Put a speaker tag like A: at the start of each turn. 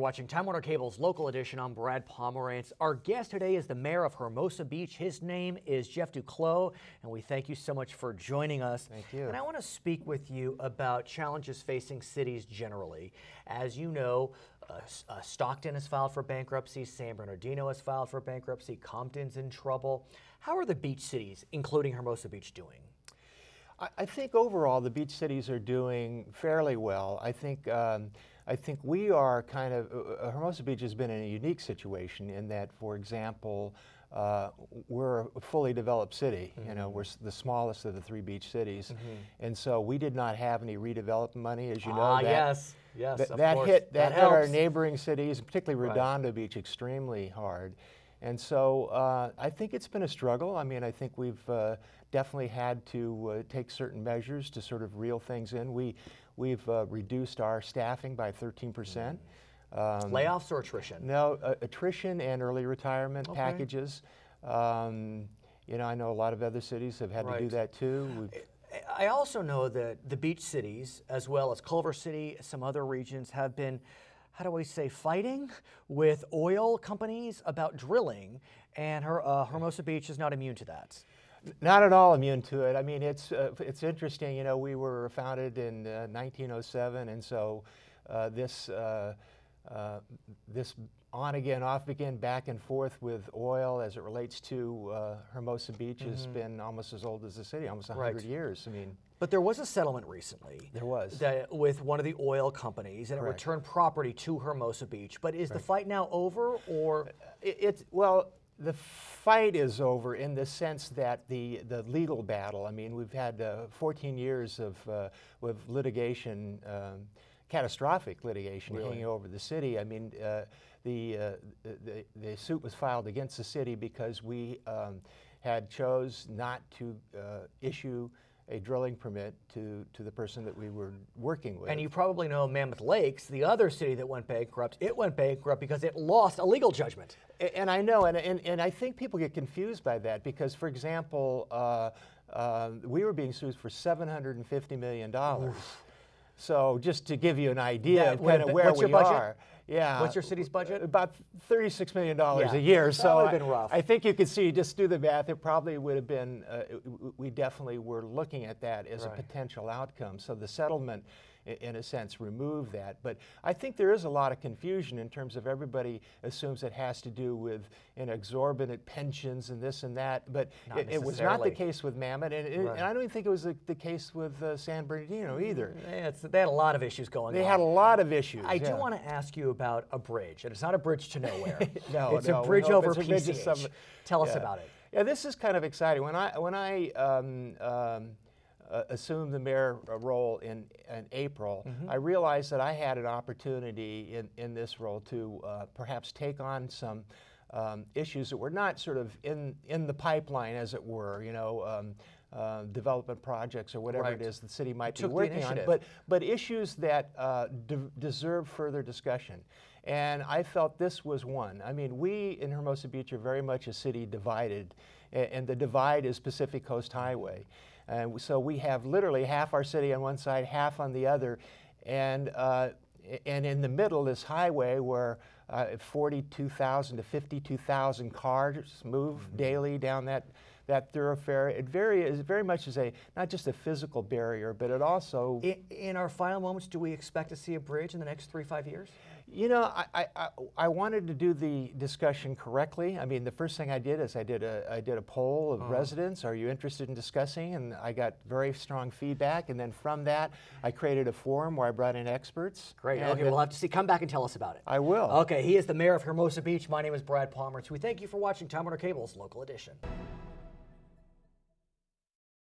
A: watching Time Warner Cable's Local Edition. I'm Brad Pomerance. Our guest today is the mayor of Hermosa Beach. His name is Jeff Duclos, and we thank you so much for joining us.
B: Thank you.
A: And I want to speak with you about challenges facing cities generally. As you know, Stockton has filed for bankruptcy, San Bernardino has filed for bankruptcy, Compton's in trouble. How are the beach cities, including Hermosa Beach, doing?
B: I think overall the beach cities are doing fairly well. I think we are kind of, Hermosa Beach has been in a unique situation in that, for example, we're a fully developed city. Mm-hmm. You know, we're the smallest of the three beach cities. Mm-hmm. And so we did not have any redevelopment money, as you know.
A: Yes,
B: that hit our neighboring cities, particularly Redondo Beach, extremely hard. And so I think it's been a struggle. I mean, I think we've definitely had to take certain measures to sort of reel things in. We've reduced our staffing by 13%.
A: Layoffs or attrition?
B: No, attrition and early retirement packages. You know, I know a lot of other cities have had to do that too.
A: I also know that the beach cities, as well as Culver City, some other regions, have been, how do we say, fighting with oil companies about drilling, and Hermosa Beach is not immune to that.
B: Not at all immune to it. I mean, it's interesting. You know, we were founded in 1907, and so this on again, off again, back and forth with oil as it relates to Hermosa Beach has been almost as old as the city, almost 100 years. I mean.
A: But there was a settlement recently.
B: There was.
A: With one of the oil companies, and it returned property to Hermosa Beach. But is the fight now over, or?
B: Well, the fight is over in the sense that the legal battle, I mean, we've had 14 years of with litigation, catastrophic litigation hanging over the city. I mean, the suit was filed against the city because we had chose not to issue a drilling permit to the person that we were working with.
A: And you probably know Mammoth Lakes, the other city that went bankrupt. It went bankrupt because it lost a legal judgment.
B: And I know, and I think people get confused by that because, for example, we were being sued for $750 million. Oof. So just to give you an idea of kind of where we are. Yeah.
A: What's your city's budget?
B: About $36 million a year. So
A: that would have been rough.
B: I think you could see, just do the math, it probably would have been, we definitely were looking at that as a potential outcome. So the settlement, in a sense, removed that. But I think there is a lot of confusion in terms of everybody assumes it has to do with exorbitant pensions and this and that. But it was not the case with Mammoth, and I don't even think it was the case with San Bernardino either.
A: They had a lot of issues going on.
B: They had a lot of issues.
A: I do want to ask you about a bridge, and it's not a bridge to nowhere.
B: It's
A: a bridge over PCH. Tell us about it.
B: Yeah, this is kind of exciting. When I assumed the mayor role in April, I realized that I had an opportunity in this role to perhaps take on some issues that were not sort of in the pipeline, as it were, you know, development projects or whatever it is the city might be working on, but issues that deserve further discussion. And I felt this was one. I mean, we in Hermosa Beach are very much a city divided, and the divide is Pacific Coast Highway. And so we have literally half our city on one side, half on the other, and in the middle is highway where 42,000 to 52,000 cars move daily down that thoroughfare. It very much is not just a physical barrier, but it also.
A: In our final moments, do we expect to see a bridge in the next 3-5 years?
B: You know, I wanted to do the discussion correctly. I mean, the first thing I did is I did a poll of residents. Are you interested in discussing? And I got very strong feedback. And then from that, I created a forum where I brought in experts.
A: Great. Okay, we'll have to see. Come back and tell us about it.
B: I will.
A: Okay, he is the mayor of Hermosa Beach. My name is Brad Pomerance. We thank you for watching Time Warner Cable's Local Edition.